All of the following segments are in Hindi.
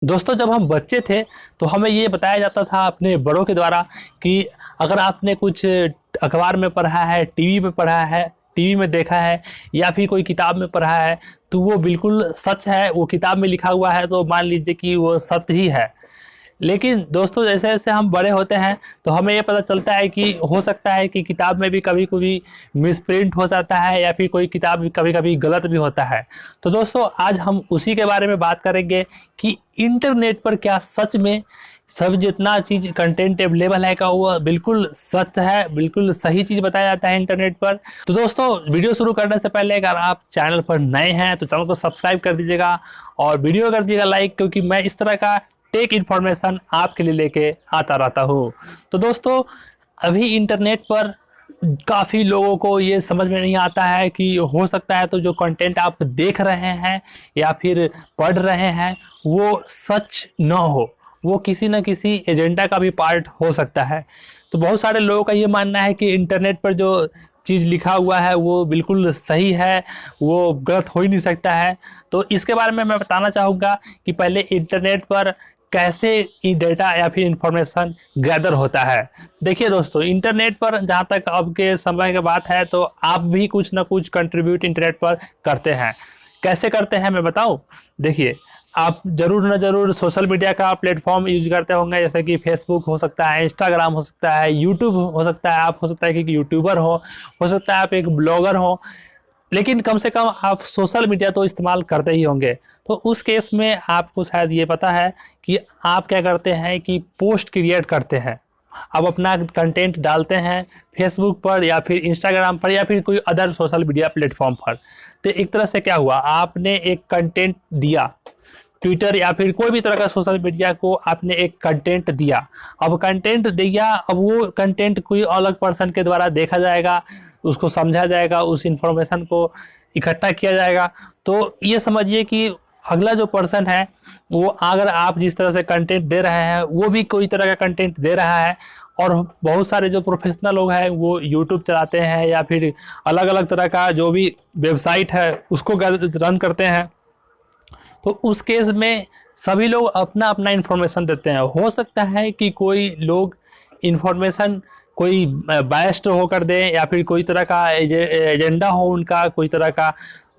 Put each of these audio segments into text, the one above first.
दोस्तों, जब हम बच्चे थे तो हमें ये बताया जाता था अपने बड़ों के द्वारा कि अगर आपने कुछ अखबार में पढ़ा है, टीवी में पढ़ा है, टीवी में देखा है या फिर कोई किताब में पढ़ा है तो वो बिल्कुल सच है। वो किताब में लिखा हुआ है तो मान लीजिए कि वो सत्य ही है। लेकिन दोस्तों, जैसे जैसे हम बड़े होते हैं तो हमें ये पता चलता है कि हो सकता है कि किताब में भी कभी कभी मिसप्रिंट हो जाता है या फिर कोई किताब कभी कभी गलत भी होता है। तो दोस्तों, आज हम उसी के बारे में बात करेंगे कि इंटरनेट पर क्या सच में सब जितना चीज़ कंटेंट अवेलेबल है का वो बिल्कुल सच है, बिल्कुल सही चीज़ बताया जाता है इंटरनेट पर। तो दोस्तों, वीडियो शुरू करने से पहले अगर आप चैनल पर नए हैं तो चैनल को सब्सक्राइब कर दीजिएगा और वीडियो कर दीजिएगा लाइक, क्योंकि मैं इस तरह का टेक इन्फॉर्मेशन आपके लिए लेके आता रहता हूँ। तो दोस्तों, अभी इंटरनेट पर काफ़ी लोगों को ये समझ में नहीं आता है कि हो सकता है तो जो कंटेंट आप देख रहे हैं या फिर पढ़ रहे हैं वो सच न हो, वो किसी न किसी एजेंडा का भी पार्ट हो सकता है। तो बहुत सारे लोगों का ये मानना है कि इंटरनेट पर जो चीज़ लिखा हुआ है वो बिल्कुल सही है, वो गलत हो ही नहीं सकता है। तो इसके बारे में मैं बताना चाहूँगा कि पहले इंटरनेट पर कैसे ये डेटा या फिर इंफॉर्मेशन गैदर होता है। देखिए दोस्तों, इंटरनेट पर जहाँ तक अब के समय की बात है तो आप भी कुछ ना कुछ कंट्रीब्यूट इंटरनेट पर करते हैं। कैसे करते हैं मैं बताऊं? देखिए, आप जरूर ना जरूर सोशल मीडिया का प्लेटफॉर्म यूज करते होंगे, जैसे कि फेसबुक हो सकता है, इंस्टाग्राम हो सकता है, यूट्यूब हो सकता है। आप हो सकता है कि यूट्यूबर हो सकता है आप एक ब्लॉगर हो, लेकिन कम से कम आप सोशल मीडिया तो इस्तेमाल करते ही होंगे। तो उस केस में आपको शायद ये पता है कि आप क्या करते हैं कि पोस्ट क्रिएट करते हैं। आप अपना कंटेंट डालते हैं फेसबुक पर या फिर इंस्टाग्राम पर या फिर कोई अदर सोशल मीडिया प्लेटफॉर्म पर। तो एक तरह से क्या हुआ, आपने एक कंटेंट दिया, ट्विटर या फिर कोई भी तरह का सोशल मीडिया को आपने एक कंटेंट दिया। अब कंटेंट दिया, अब वो कंटेंट कोई अलग पर्सन के द्वारा देखा जाएगा, उसको समझा जाएगा, उस इंफॉर्मेशन को इकट्ठा किया जाएगा। तो ये समझिए कि अगला जो पर्सन है वो, अगर आप जिस तरह से कंटेंट दे रहे हैं वो भी कोई तरह का कंटेंट दे रहा है। और बहुत सारे जो प्रोफेशनल लोग हैं वो यूट्यूब चलाते हैं या फिर अलग अलग तरह का जो भी वेबसाइट है उसको रन करते हैं। तो उस केस में सभी लोग अपना अपना इंफॉर्मेशन देते हैं। हो सकता है कि कोई लोग इंफॉर्मेशन कोई बायस्ड होकर दें या फिर कोई तरह का एजेंडा हो उनका, कोई तरह का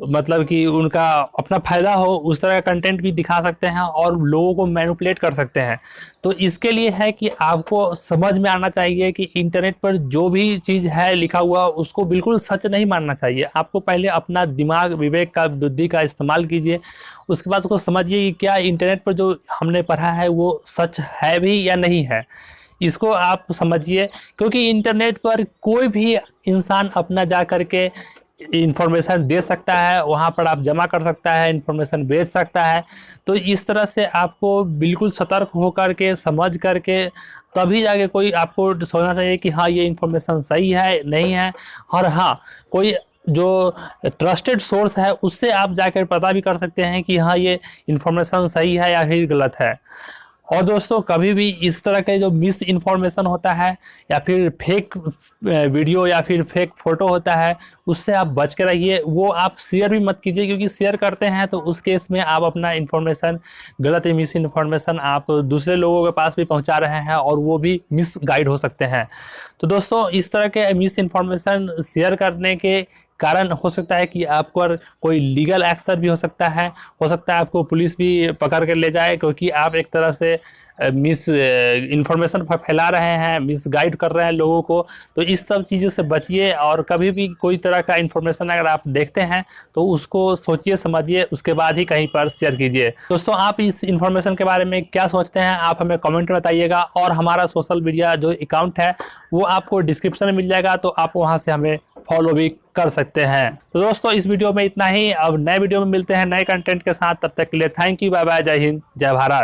मतलब कि उनका अपना फ़ायदा हो, उस तरह का कंटेंट भी दिखा सकते हैं और लोगों को मैनिपुलेट कर सकते हैं। तो इसके लिए है कि आपको समझ में आना चाहिए कि इंटरनेट पर जो भी चीज़ है लिखा हुआ उसको बिल्कुल सच नहीं मानना चाहिए। आपको पहले अपना दिमाग, विवेक का, बुद्धि का इस्तेमाल कीजिए। उसके बाद उसको समझिए कि क्या इंटरनेट पर जो हमने पढ़ा है वो सच है भी या नहीं है। इसको आप समझिए, क्योंकि इंटरनेट पर कोई भी इंसान अपना जा कर के इंफॉर्मेशन दे सकता है, वहाँ पर आप जमा कर सकता है, इंफॉर्मेशन बेच सकता है। तो इस तरह से आपको बिल्कुल सतर्क होकर के, समझ करके तभी जाके कोई आपको सोचना चाहिए कि हाँ ये इंफॉर्मेशन सही है नहीं है। और हाँ, कोई जो ट्रस्टेड सोर्स है उससे आप जाकर पता भी कर सकते हैं कि हाँ ये इंफॉर्मेशन सही है या फिर गलत है। और दोस्तों, कभी भी इस तरह के जो मिस इन्फॉर्मेशन होता है या फिर फेक वीडियो या फिर फेक फोटो होता है उससे आप बच के रहिए। वो आप शेयर भी मत कीजिए, क्योंकि शेयर करते हैं तो उस केस में आप अपना इन्फॉर्मेशन, गलत मिस इन्फॉर्मेशन आप दूसरे लोगों के पास भी पहुंचा रहे हैं और वो भी मिस गाइड हो सकते हैं। तो दोस्तों, इस तरह के मिस इन्फॉर्मेशन शेयर करने के कारण हो सकता है कि आप पर कोई लीगल एक्शन भी हो सकता है आपको पुलिस भी पकड़ कर ले जाए, क्योंकि आप एक तरह से मिस इन्फॉर्मेशन फैला रहे हैं, मिस गाइड कर रहे हैं लोगों को। तो इस सब चीज़ों से बचिए और कभी भी कोई तरह का इन्फॉर्मेशन अगर आप देखते हैं तो उसको सोचिए, समझिए, उसके बाद ही कहीं पर शेयर कीजिए। दोस्तों, आप इस इन्फॉर्मेशन के बारे में क्या सोचते हैं आप हमें कमेंट में बताइएगा। और हमारा सोशल मीडिया जो अकाउंट है वो आपको डिस्क्रिप्शन में मिल जाएगा, तो आप वहाँ से हमें फॉलो भी कर सकते हैं। तो दोस्तों, इस वीडियो में इतना ही। अब नए वीडियो में मिलते हैं नए कंटेंट के साथ। तब तक के लिए थैंक यू, बाय बाय, जय हिंद, जय भारत।